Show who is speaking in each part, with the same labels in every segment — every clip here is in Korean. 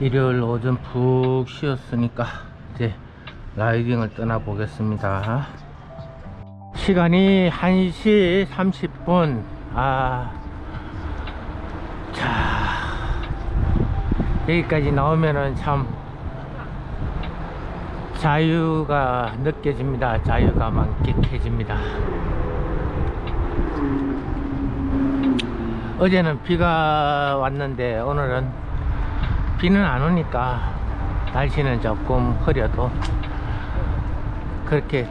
Speaker 1: 일요일 오전 푹 쉬었으니까 이제 라이딩을 떠나 보겠습니다. 시간이 1시 30분. 자, 여기까지 나오면은 참 자유가 느껴집니다. 자유가 만끽해집니다. 어제는 비가 왔는데 오늘은 비는 안 오니까 날씨는 조금 흐려도 그렇게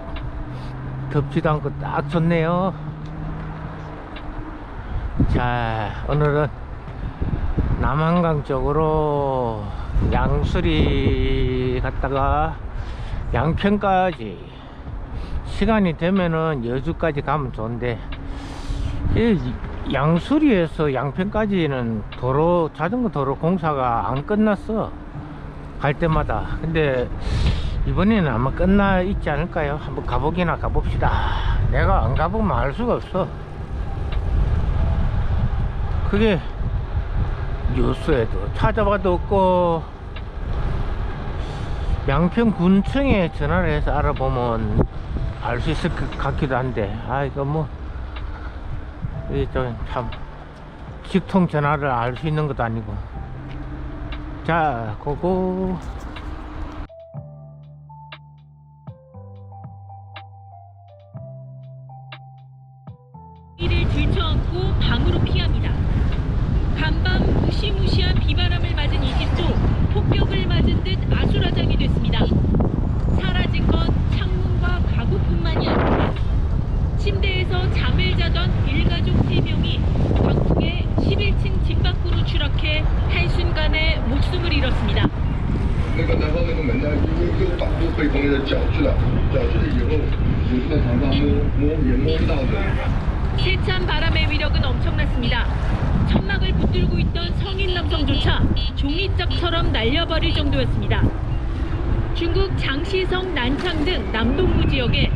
Speaker 1: 덥지도 않고 딱 좋네요. 자, 오늘은 남한강 쪽으로 양수리 갔다가 양평까지, 시간이 되면은 여주까지 가면 좋은데 양수리에서 양평까지는 도로, 자전거 도로 공사가 안 끝났어, 갈 때마다. 근데 이번에는 아마 끝나 있지 않을까요? 한번 가보기나 가봅시다. 내가 안 가보면 알 수가 없어. 그게 뉴스에도 찾아봐도 없고, 양평군청에 전화를 해서 알아보면 알 수 있을 것 같기도 한데, 이거 뭐 이게 좀 참 직통 전화를 알 수 있는 것도 아니고. 자, 고고.
Speaker 2: 이를 들쳐안고 방으로 피합니다. 간밤 무시무시한 비바람을 맞은 이 집도 폭격을 맞은 듯 아수라장이 됐습니다. 사라진 건 창문과 가구뿐만이 아닙니다. 침대에서 잠을 자던 일가족 3명이 강풍에 11층 집 밖으로 추락해 한순간에 목숨을 잃었습니다.
Speaker 3: 然后那个门呢又挡住飞风的角质了，角质了以后，你在床上也摸不到的。
Speaker 2: 세찬 바람의 위력은 엄청났습니다. 천막을 붙들고 있던 성인 남성조차 종이짝처럼 날려버릴 정도였습니다. 중국 장시성, 난창 등 남동부 지역에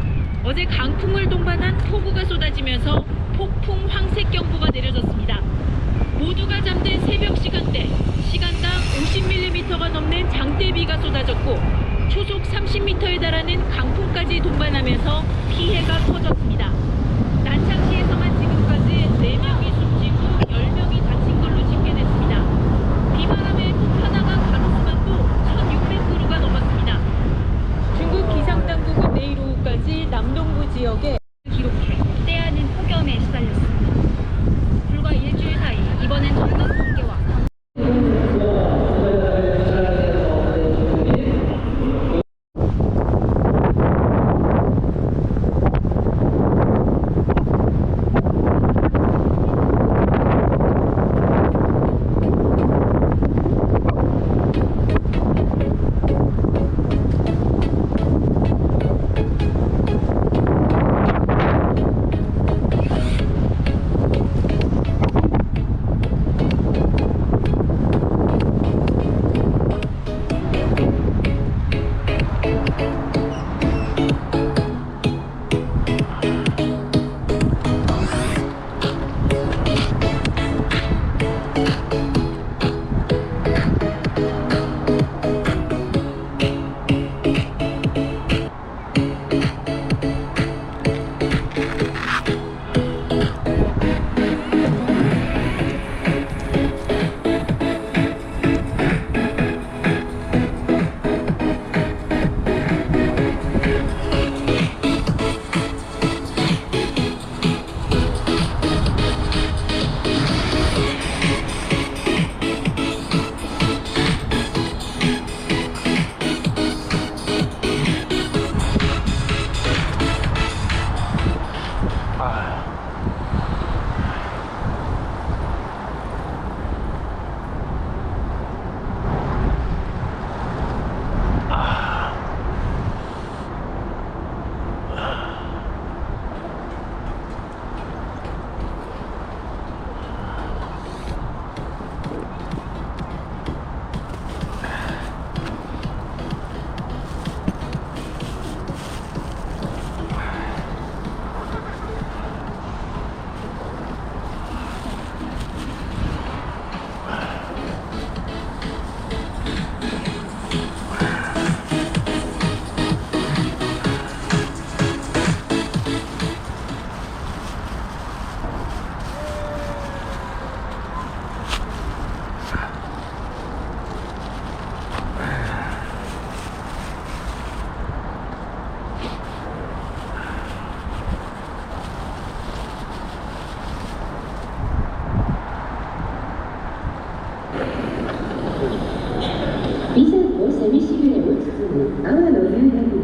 Speaker 2: 어제 강풍을 동반한 폭우가 쏟아지면서 폭풍 황색경보가 내려졌습니다. 모두가 잠든 새벽 시간대, 시간당 50mm가 넘는 장대비가 쏟아졌고 초속 30m에 달하는 강풍까지 동반하면서 피해가 커졌습니다. 난창시에서만 지금까지 4명이 숨지고 10명이 다친 걸로 집계됐습니다. 비바람에 통 하나가 가로수만도 1600그루가 넘었습니다. 중국 기상당국은 내일 오후까지 남동부 지역에 기록해 때아는 폭염에 시달렸습니다. 불과 일주일 사이 이번엔 전국 관계와
Speaker 4: 阿波の夕闇に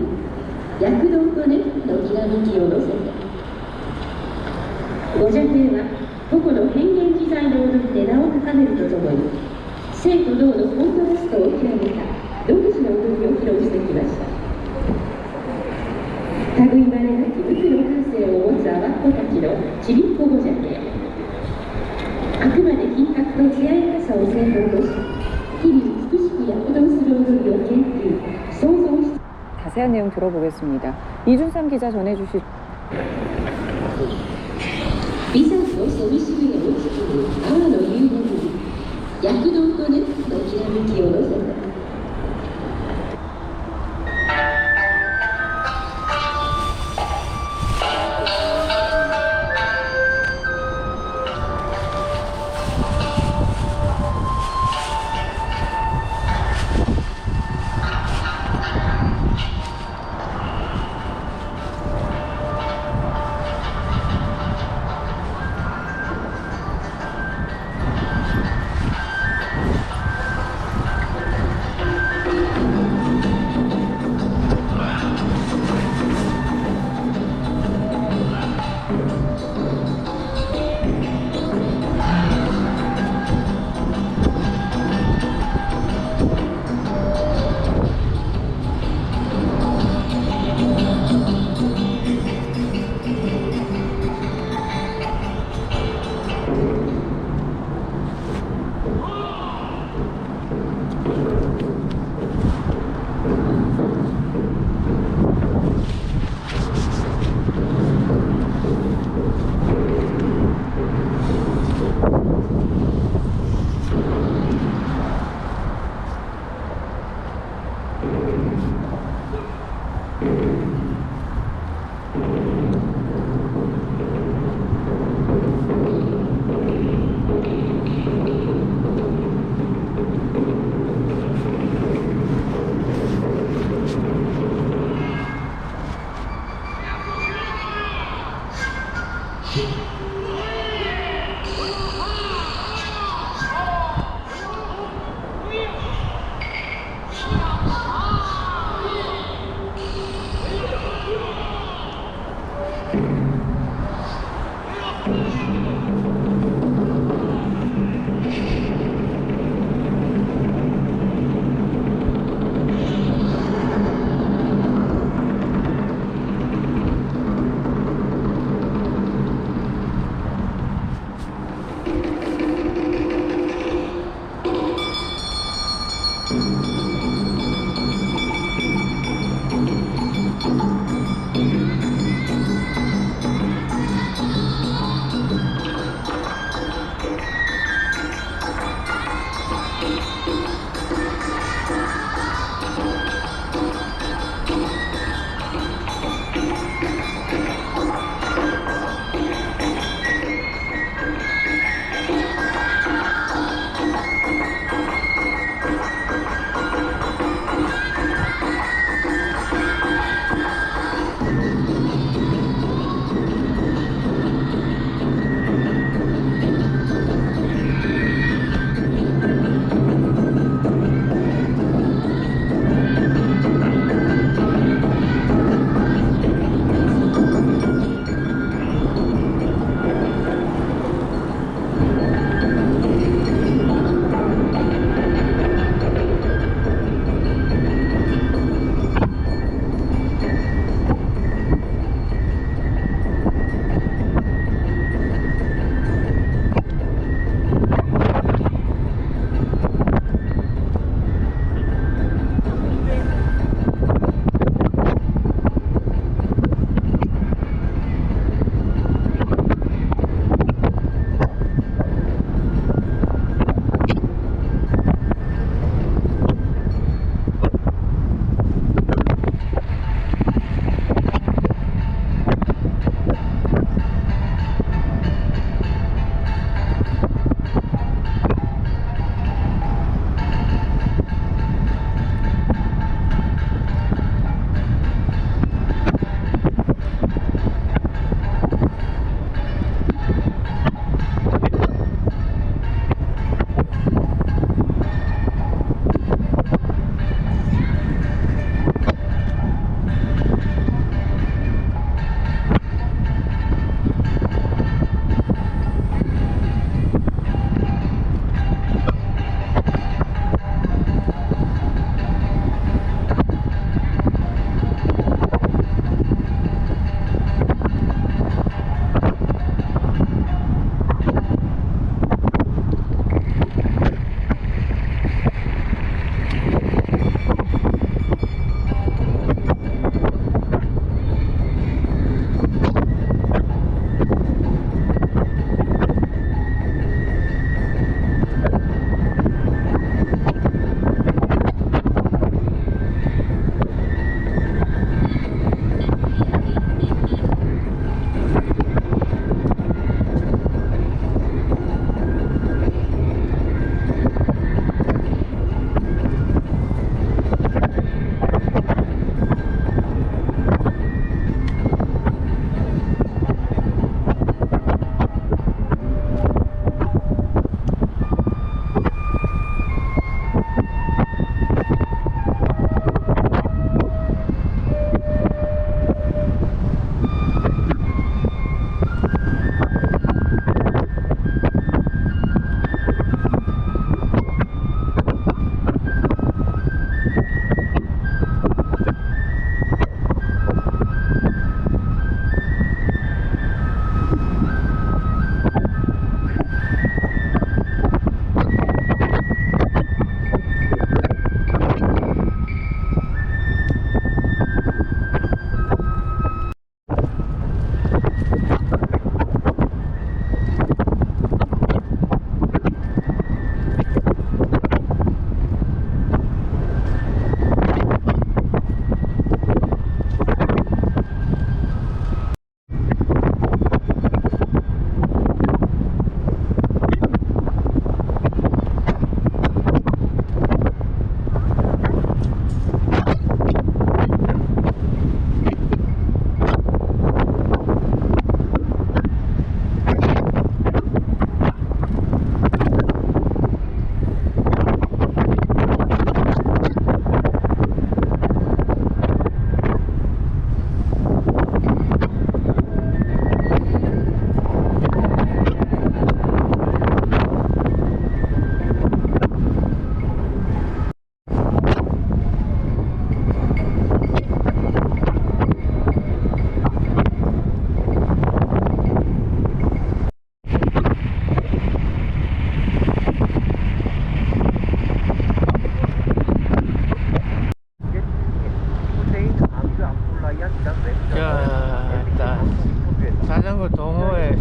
Speaker 4: 躍動と熱のきらめきを乗せて、ご邪兵は個々の変幻自在の踊りで名を高めるとともに、生と動のコントラストを極めた独自の踊りを披露してきました。類いまれなき無垢の感性を持つ阿波っ子たちのちびっこご邪兵、あくまで品格と艶やかさを正当とし、日々美しく躍動する踊りを研究、創造し
Speaker 5: 자세한 내용 들어보겠습니다. 이준삼 기자 전해주실.
Speaker 4: ビザンのそみしぐれを包む阿波の夕闇に躍動と熱のきらめきを乗せた。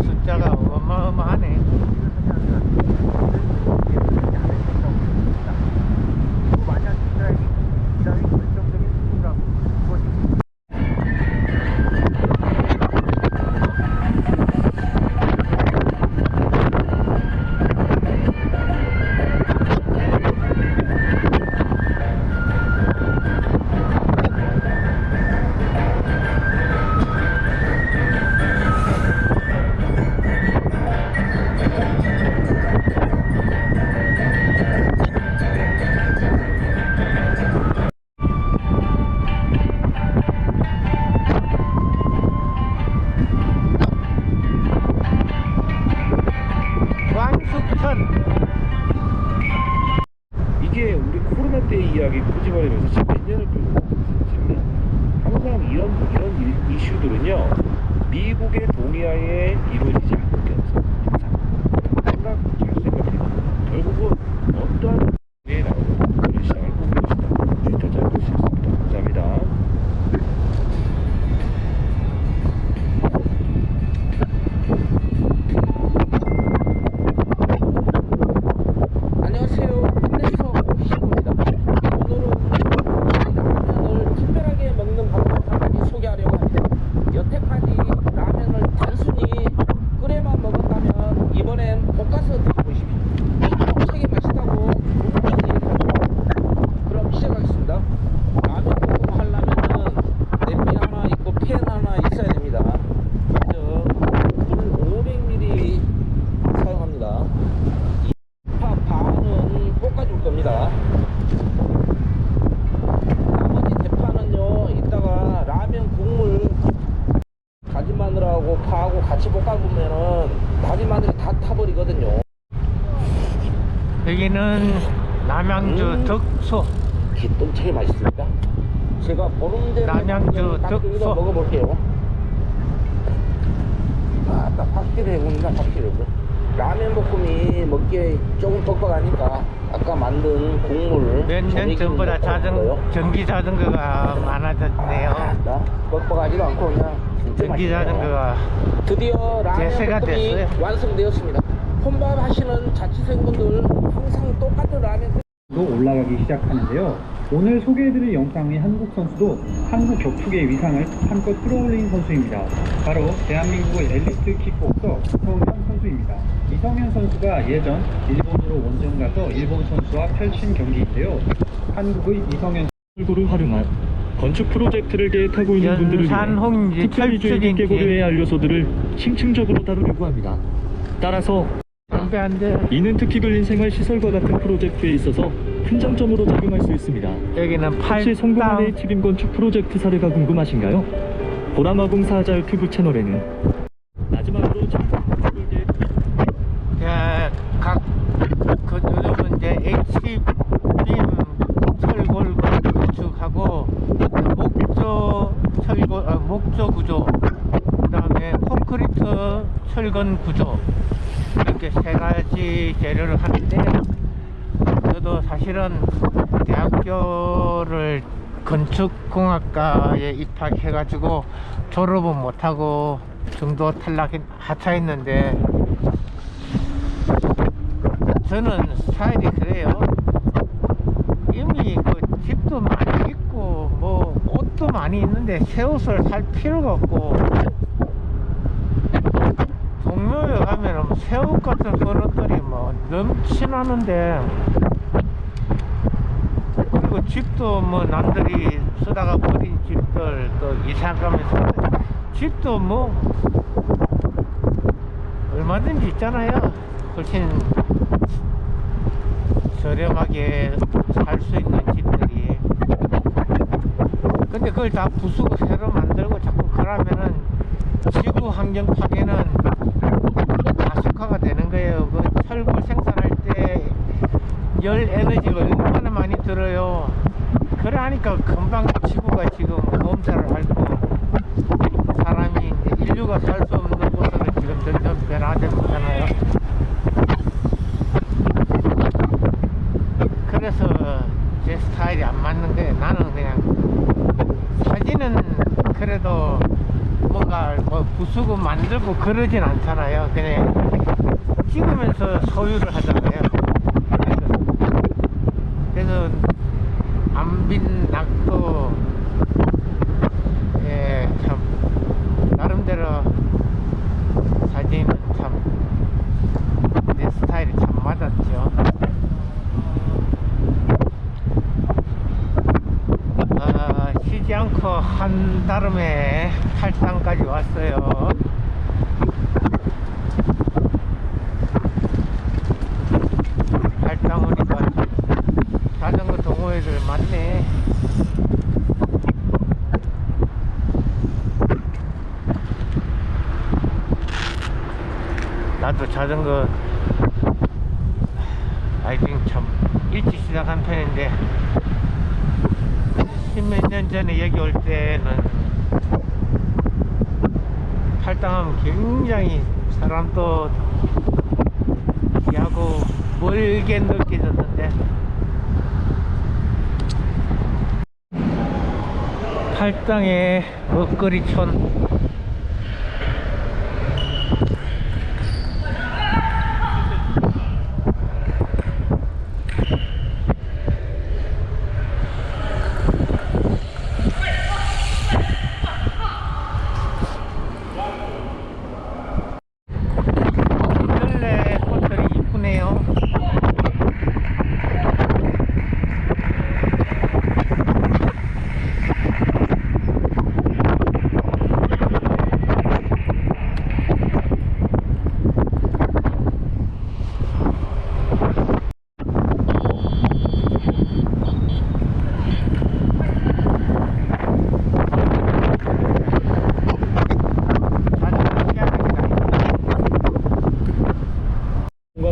Speaker 1: 숫자가 어마어마하네. 만약 이스라엘이 결정적인 수준이라고 왕숙천.
Speaker 6: 이게 우리 코로나 때 이야기 꼬집어내면서 지금 몇 년을 끌고 가고 있어요. 항상 이런 이슈들은요, 미국의 동의하에 이루어지지 않는 게 없어요. 항상 잘 생각해요. 결국은 어떠한 왜 나오고 그 시장을 보고 계시다. 주차장 볼수 있습니다. 감사합니다.
Speaker 7: 안녕하세요. 한대서 시입니다. 오늘은 라면을 특별하게 먹는 방법 한 가지 소개하려고 합니다. 여태까지 라면을 단순히 끓여만 먹었다면 이번엔 볶아서 드셔보십시오. 되게 맛있다고 분명히 그럼 시작하겠습니다. 라면 볶음 하려면은 냄비 하나 있고 팬 하나 있어야 됩니다. 먼저 물 500ml 사용합니다. 반은 볶아줄 겁니다. 나머지 대파는요, 이따가 라면 국물 다진 마늘하고 파하고 같이 볶아보면은 다진 마늘이 다 타버리거든요.
Speaker 1: 여기는 남양주 덕소.
Speaker 7: 기똥차게 맛있습니다. 제가 보름대로
Speaker 1: 남양주 덕소.
Speaker 7: 먹어볼게요. 아, 딱 확실히 해봅니다. 확실히. 라면 볶음이 먹기에 조금 뻑뻑하니까 아까 만든 국물
Speaker 1: 몇 년 전보다 전기 자전거가 많아졌네요.
Speaker 7: 뻑뻑하지도 않고 그냥 진짜
Speaker 1: 전기
Speaker 7: 맛있네요.
Speaker 1: 자전거가
Speaker 7: 드디어
Speaker 1: 대세가
Speaker 7: 라면 볶음이
Speaker 1: 됐어요.
Speaker 7: 완성되었습니다. 혼밥 하시는 자취생분들 항상 똑같은 라면
Speaker 8: 도 올라가기 시작하는데요. 오늘 소개해드릴 영상의 한국 선수도 한국 격투기의 위상을 한껏 끌어올린 선수입니다. 바로 대한민국의 엘리트 킥복서 이성현 선수입니다. 이성현 선수가 예전 일본으로 원정 가서 일본 선수와 펼친 경기인데요. 한국의 이성현
Speaker 6: 철고를 활용한 건축 프로젝트를 계획하고 있는 분들을 위해
Speaker 1: 연산홍지
Speaker 6: 특별히 주의 깊게 고려해야 할 요소들을 심층적으로 다루려고 합니다. 따라서
Speaker 1: 담배 안 돼.
Speaker 6: 이는 특히 근린 생활 시설과 같은 프로젝트에 있어서 큰 장점으로 작용할 수 있습니다.
Speaker 1: 여기는
Speaker 6: 혹시 성공한
Speaker 1: 팔당.
Speaker 6: H빔 건축 프로젝트 사례가 궁금하신가요? 보라마공 사자 유튜브 채널에는 마지막으로
Speaker 1: 요즘은 이제 H빔 철골 구축하고 목조 구조, 그다음에 콘크리트 철근 구조, 이렇게 세 가지 재료를 하는데, 저도 사실은 대학교를 건축공학과에 입학해가지고 졸업은 못하고 중도 하차했는데, 저는 스타일이 그래요. 이미 그 집도 많이 있고 뭐 옷도 많이 있는데 새 옷을 살 필요가 없고, 동묘에 가면은 새 옷 같은 버릇들이 뭐 넘치나는데, 그리고 집도 뭐 남들이 쓰다가 버린 집들 또 이사 가면서 집도 뭐 얼마든지 있잖아요. 훨씬 저렴하게 살 수 있는 집들이. 근데 그걸 다 부수고 새로 만들고 자꾸 그러면은 지구 환경 파괴는 가속화가 되는 거예요. 그 철골 생산할 때 열 에너지가 얼마나 많이 들어요. 그래 하니까 금방 지구가 지금 몸살을 앓고, 사람이 이제 인류가 살 수 없는 곳으로 지금 점점 변화되고 있잖아요. 그래서 제 스타일이 안 맞는 거예요. 나는 그냥 사진은 그래도 뭔가 뭐 부수고 만들 만들고 그러진 않잖아요. 그냥 찍으면서 소유를 하잖아요. 그래서 안빈 낙도 참 나름대로 사진은 참 내 스타일이 참 맞았죠. 쉬지 않고 한다름에 팔당까지 왔어요. 팔당 오니까 자전거 동호회들 많네. 나도 자전거 라이딩 참 일찍 시작한 편인데 십몇 년 전에 여기 올 때는 팔당하면 굉장히 사람도 귀하고 멀게 느껴졌는데 팔당의 먹거리촌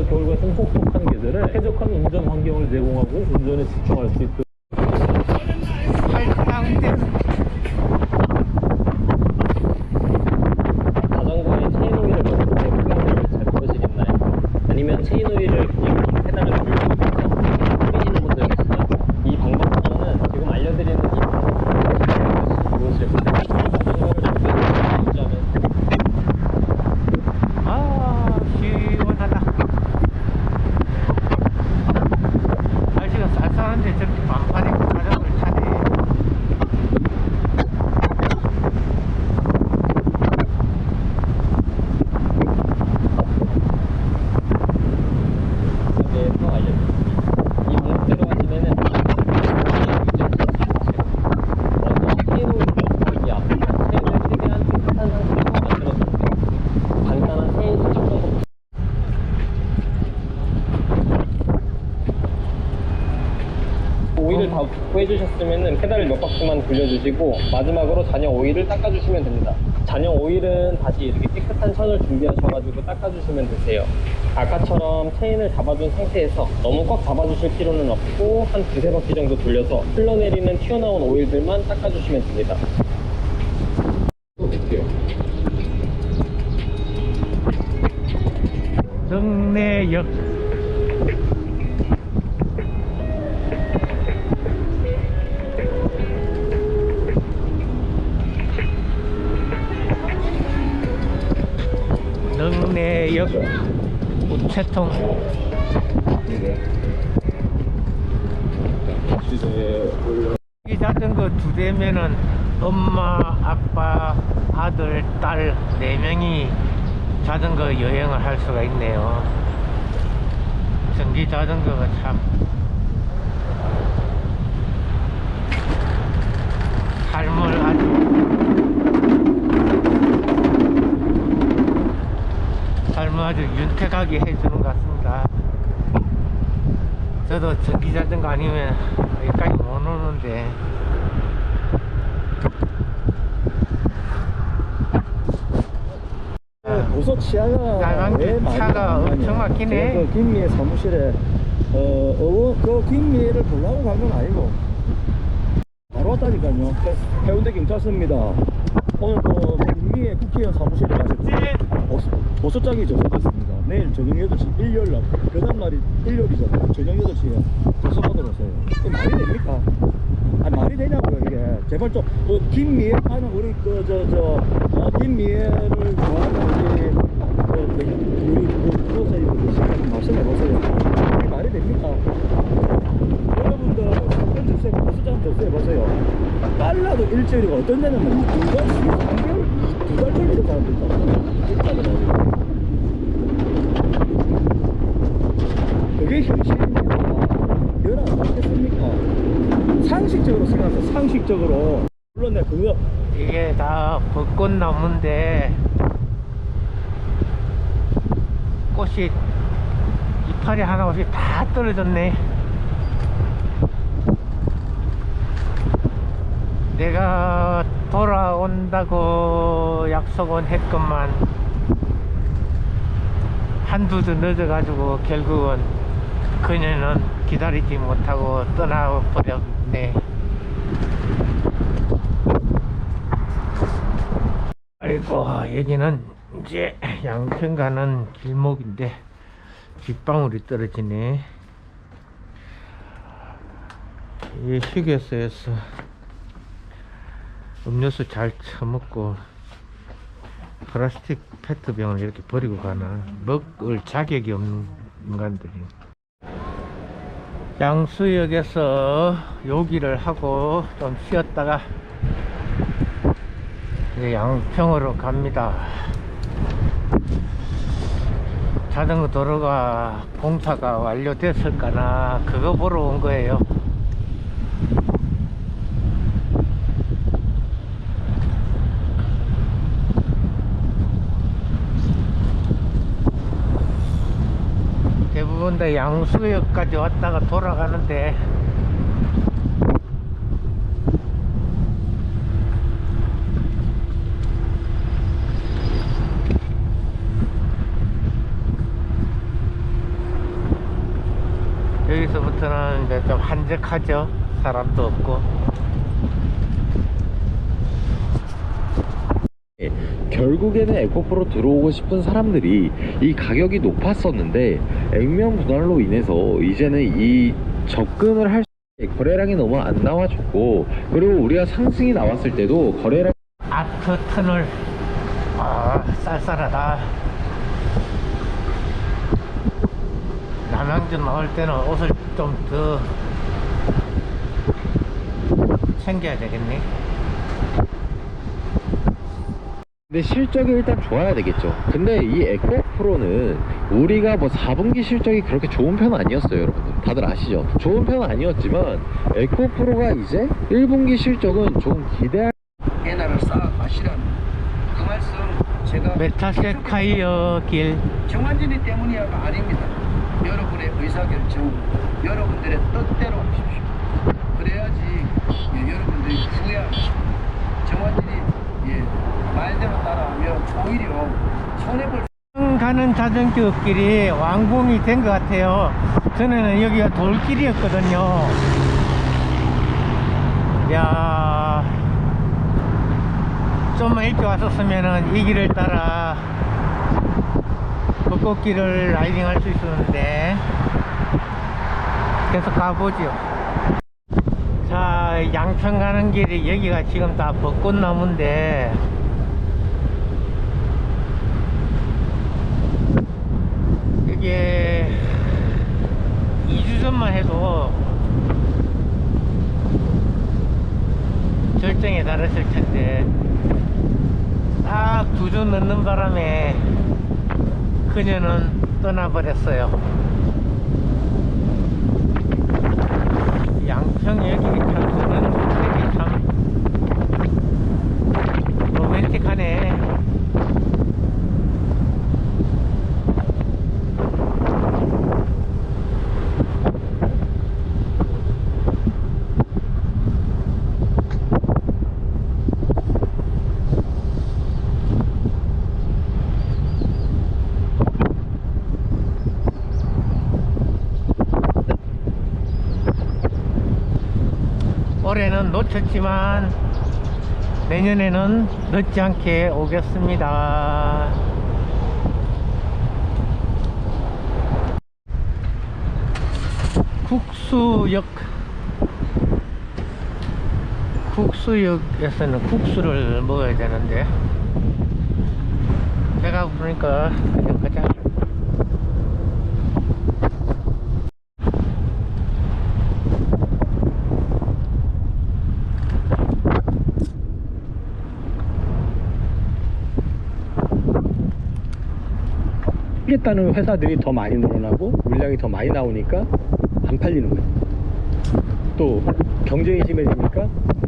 Speaker 9: 겨울 같은 혹독한 계절에 쾌적한 운전 환경을 제공하고 운전에 집중할 수 있도록 자전거에 체인 오일을 넣을 때 후광을 잘 보시겠나요? 아니면 체인 오일을 그냥 페달을 돌리고 뿌리시는 분들 계시죠? 이 방법보다는 지금 알려드리는 이 방법을 이루어질 때 자전거를 준비하면
Speaker 1: 시원하다. 날씨가 쌀쌀한데 저렇게 반팔 입고 자전거를 타네.
Speaker 9: 대해서 알려드립니다. 이 방법대로 하시면은 체인오일을 넣기 앞에 체인을 최대한 깨끗한 상태로 만들어줍니다. 간단한 체인 세척 방법. 오일을 다 구해주셨으면 페달을 몇 바퀴만 돌려주시고 마지막으로 잔여 오일을 닦아주시면 됩니다. 잔여 오일은 다시 이렇게 깨끗한 천을 준비하셔가지고 닦아주시면 되세요. 아까처럼 체인을 잡아준 상태에서 너무 꽉 잡아주실 필요는 없고 한 두세 바퀴 정도 돌려서 흘러내리는 튀어나온 오일들만 닦아주시면 됩니다.
Speaker 1: 능내역 능내역 우체통 이 자전거 2대면은 엄마, 아빠, 아들, 딸 4명이 자전거 여행을 할 수가 있네요. 전기 자전거가 참 삶을 아주 윤택하게 해주는 것 같습니다. 저도 전기 자전거 아니면 여기까지 못 오는데
Speaker 10: 도서 치아가 왜 많이
Speaker 1: 차가 엄청 막히네.
Speaker 10: 그 김미애 사무실에 그 김미애를 보려고 간 건 아니고 바로 왔다니까요. 해운대 경찰서입니다. 오늘 그 김미애 국회의원 사무실에 가서 도서장이 접수됐습니다. 내일 저녁 8시 일요일날 그 다음날이 일요일이잖아요. 저녁 8시에 도서 받으러 오세요. 이게 말이 됩니까? 아니, 말이 되냐고요 이게. 제발 좀 김미애 하는 우리 김미애를 좋아하는 우리 프로사님들 시간 말씀해 보세요. 이게 말이 됩니까? 여러분들 사건 주세요. 버스장 주세요 보세요. 빨라도 일주일이고 어떤 데는 뭐 2달, 3개월, 2달 걸리는 사람도 있다고. 진짜로. 그게 현실입니다. 변화 안 받겠습니까? 상식적으로 생각해서 상식적으로. 물론 내가 그거
Speaker 1: 이게 다 벚꽃나무인데 꽃이 이파리 하나 없이 다 떨어졌네. 내가 돌아온다고 약속은 했건만 한두 주 늦어가지고 결국은 그녀는 기다리지 못하고 떠나버렸네. 아이고, 여기는 이제 양평 가는 길목인데 빗방울이 떨어지네. 이 휴게소에서 음료수 잘 처먹고 플라스틱 페트병을 이렇게 버리고 가나. 먹을 자격이 없는 인간들이. 양수역에서 요기를 하고 좀 쉬었다가 이제 양평으로 갑니다. 자전거 도로가 공사가 완료됐을까나 그거 보러 온 거예요. 대부분 다 양수역까지 왔다가 돌아가는데 여기서부터는 이제 좀 한적하죠. 사람도 없고.
Speaker 11: 결국에는 에코프로 들어오고 싶은 사람들이 이 가격이 높았었는데 액면 분할로 인해서 이제는 이 접근을 할 수 있는 거래량이 너무 안 나와줬고, 그리고 우리가 상승이 나왔을 때도 거래량
Speaker 1: 아트 터널 쌀쌀하다. 남양주 나올 때는 옷을 좀 더 챙겨야 되겠네.
Speaker 11: 근데 실적이 일단 좋아야 되겠죠. 근데 이 에코프로는 우리가 뭐 4분기 실적이 그렇게 좋은 편은 아니었어요. 여러분들 다들 아시죠? 좋은 편은 아니었지만 에코프로가 이제 1분기 실적은 좀 기대할
Speaker 7: 옛날을 쌓아가시라는 그 말씀 제가
Speaker 1: 메타세콰이어 길
Speaker 7: 정환진이 때문이야가 아닙니다. 여러분의 의사결정, 여러분들의 뜻대로 하십시오. 그래야지 여러분들이 후회하십시오. 정환진이 말대로 따라하면 오히려 손해볼
Speaker 1: 가는 자전거 길이 완공이 된 것 같아요. 전에는 여기가 돌길이었거든요. 야, 좀만 일찍 왔었으면은 이 길을 따라 벚꽃길을 라이딩 할 수 있었는데 계속 가보죠. 자, 양평 가는 길이 여기가 지금 다 벚꽃나무인데 이게 2주 전만 해도 절정에 달했을 텐데 딱 2주 늦는 바람에 그녀는 떠나버렸어요. 양평 여기 저는 색이 참 로맨틱하네. 올해는 놓쳤지만 내년에는 늦지 않게 오겠습니다. 국수역 국수역에서는 국수를 먹어야 되는데 배가 부르니까 그냥 가자.
Speaker 10: 팔겠다는 회사들이 더 많이 늘어나고 물량이 더 많이 나오니까 안 팔리는 거예요. 또 경쟁이 심해지니까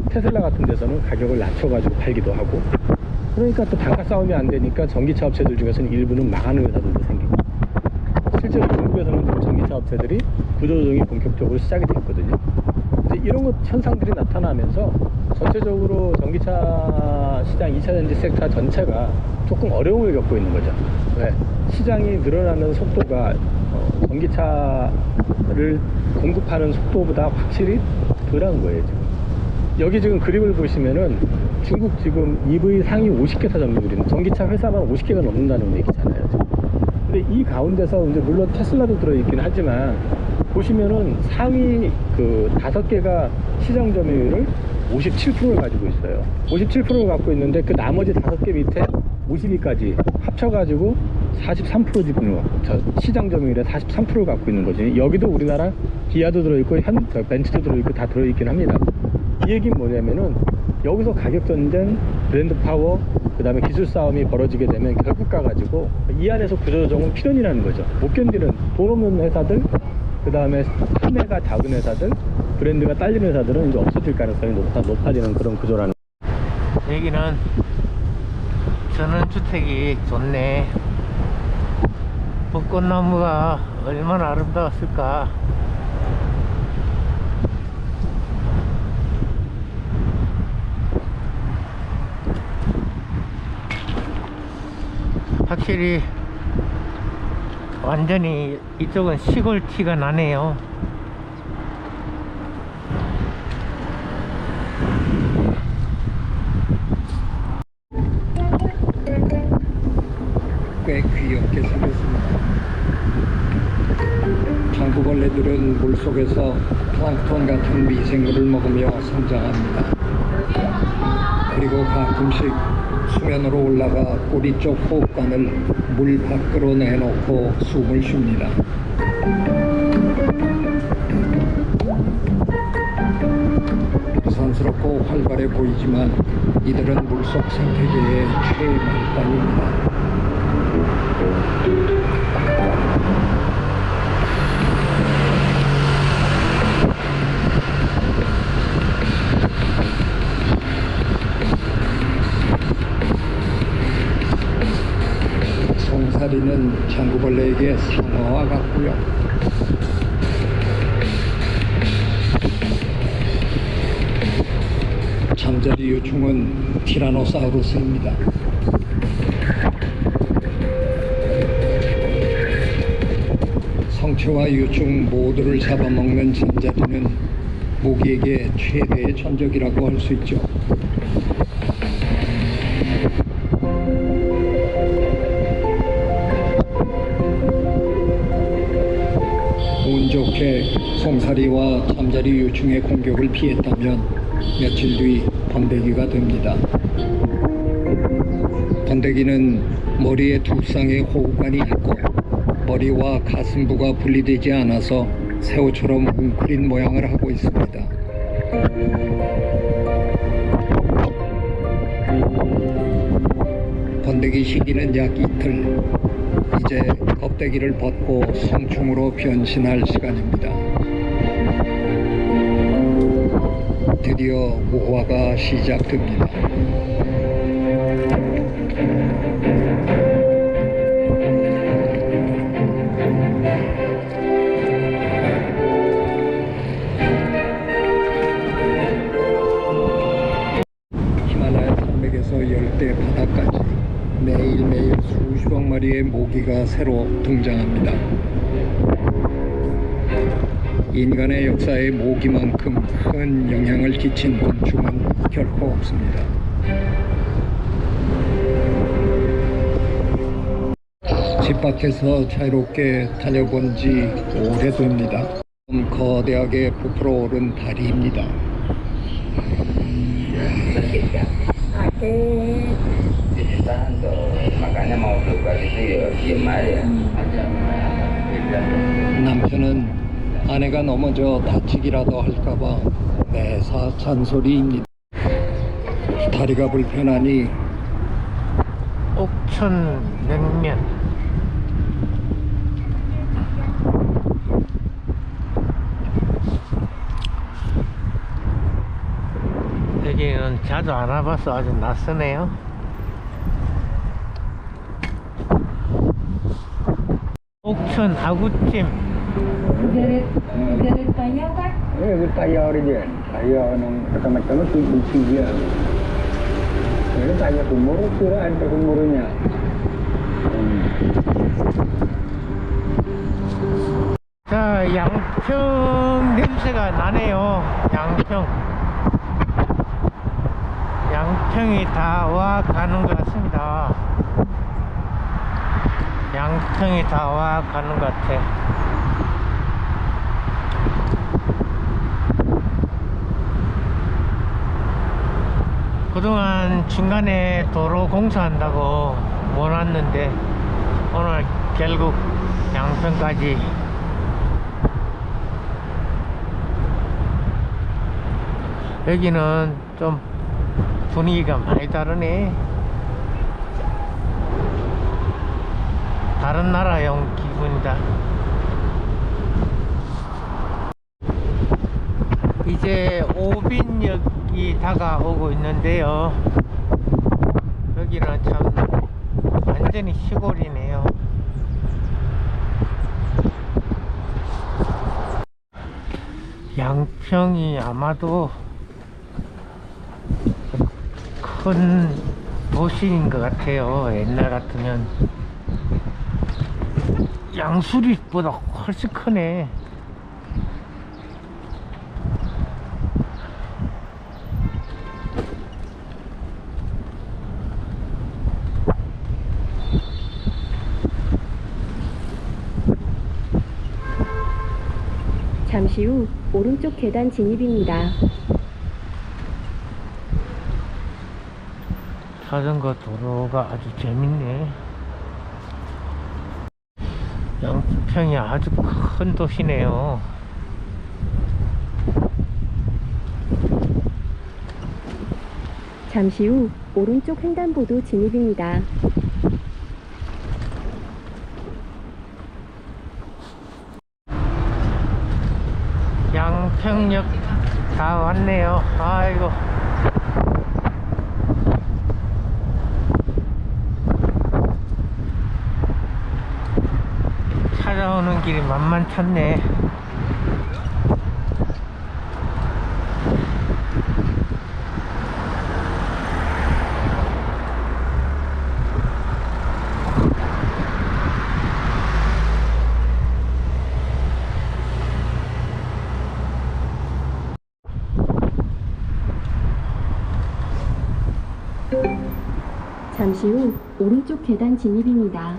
Speaker 10: 테슬라 같은 데서는 가격을 낮춰가지고 팔기도 하고, 그러니까 또 단가 싸움이 안 되니까 전기차 업체들 중에서는 일부는 망하는 회사들도 생기고, 실제로 중국에서는 지금 전기차 업체들이 구조조정이 본격적으로 시작이 됐거든요. 이제 이런 것 현상들이 나타나면서 전체적으로 전기차 시장 2차 전지 섹터 전체가 조금 어려움을 겪고 있는 거죠. 왜? 시장이 늘어나는 속도가 전기차를 공급하는 속도보다 확실히 덜한 거예요. 여기 지금 그림을 보시면은 중국 지금 EV 상위 50개 사장들이 전기차 회사만 50개가 넘는다는 얘기잖아요. 지금. 근데 이 가운데서 이제 물론 테슬라도 들어있긴 하지만 보시면은 상위 그 5개가 시장 점유율을 57%를 가지고 있어요. 57%를 갖고 있는데 그 나머지 5개 밑에 52까지 합쳐가지고 43% 지금 시장 점유율의 43%를 갖고 있는 거지. 여기도 우리나라 기아도 들어있고 벤츠도 들어있고 다 들어있긴 합니다. 이 얘기는 뭐냐면은 여기서 가격 전쟁, 브랜드 파워, 그 다음에 기술 싸움이 벌어지게 되면 결국 가가지고 이 안에서 구조조정은 필연이라는 거죠. 못 견디는 돈 없는 회사들, 그 다음에 판매가 작은 회사들, 브랜드가 딸리는 회사들은 이제 없어질 가능성이 높아지는 그런 구조라는 거죠.
Speaker 1: 여기는 전원주택이 좋네. 벚꽃나무가 얼마나 아름다웠을까. 확실히 완전히 이쪽은 시골 티가 나네요.
Speaker 12: 꽤 귀엽게 생겼습니다. 장구벌레들은 물속에서 플랑크톤 같은 미생물을 먹으며 성장합니다. 그리고 가끔씩 수면으로 올라가 꼬리 쪽 호흡관을 물 밖으로 내놓고 숨을 쉽니다. 부산스럽고 활발해 보이지만 이들은 물속 생태계의 최말단입니다. 송사리는 장구벌레에게 상어와 같고요. 잠자리 유충은 티라노사우루스입니다. 성체와 유충 모두를 잡아먹는 잠자리는 모기에게 최대의 천적이라고 할 수 있죠. 운 좋게 송사리와 잠자리 유충의 공격을 피했다면 며칠 뒤 번데기가 됩니다. 번데기는 머리에 두 쌍의 호흡관이 있고 머리와 가슴부가 분리되지 않아서 새우처럼 웅크린 모양을 하고 있습니다. 번데기 시기는 약 이틀. 이제 껍데기를 벗고 성충으로 변신할 시간입니다. 드디어 우화가 시작됩니다. 히말라야 산맥에서 열대 바다까지 매일매일 수십억 마리의 모기가 새로 등장합니다. 인간의 역사에 모기만큼 큰 영향을 끼친 곤충은 결코 없습니다. 집 밖에서 자유롭게 다녀본 지 오래됩니다. 거대하게 부풀어 오른 다리입니다.
Speaker 7: sedikit kan. Ditahan tuh, makanya mau buka gitu ya diem aja.
Speaker 12: 남편은 아내가 넘어져 다치기라도 할까봐 매사 잔소리입니다. 다리가 불편하니
Speaker 1: 옥천 냉면. 여기는 자주 안 와봐서 아주 낯서네요. 옥천 아구찜.
Speaker 10: Kaya rin yan. Kaya nung katamat-tamat tumbisi yan. Kaya kaya kumuro, suraan pa kumuro niya.
Speaker 1: 자, 양평 냄새가 나네요. 양평이 다 와 가는 것 같습니다. 양평이 다 와 가는 것 같아. 그동안 중간에 도로 공사한다고 못 왔는데 오늘 결국 양평까지. 여기는 좀 분위기가 많이 다르네. 다른 나라용 기분이다. 이제 오빈역이 다가오고 있는데요. 여기는 참 완전히 시골이네요. 양평이 아마도 큰 도시인 것 같아요. 옛날 같으면. 양수리보다 훨씬 크네.
Speaker 4: 잠시 후 오른쪽 계단 진입입니다.
Speaker 1: 자전거 도로가 아주 재밌네. 양평이 아주 큰 도시네요.
Speaker 4: 잠시 후 오른쪽 횡단보도 진입입니다.
Speaker 1: 양평역 다 왔네요. 아이고. 찾아오는 길이 만만찮네.
Speaker 4: 잠시 후 오른쪽 계단 진입입니다.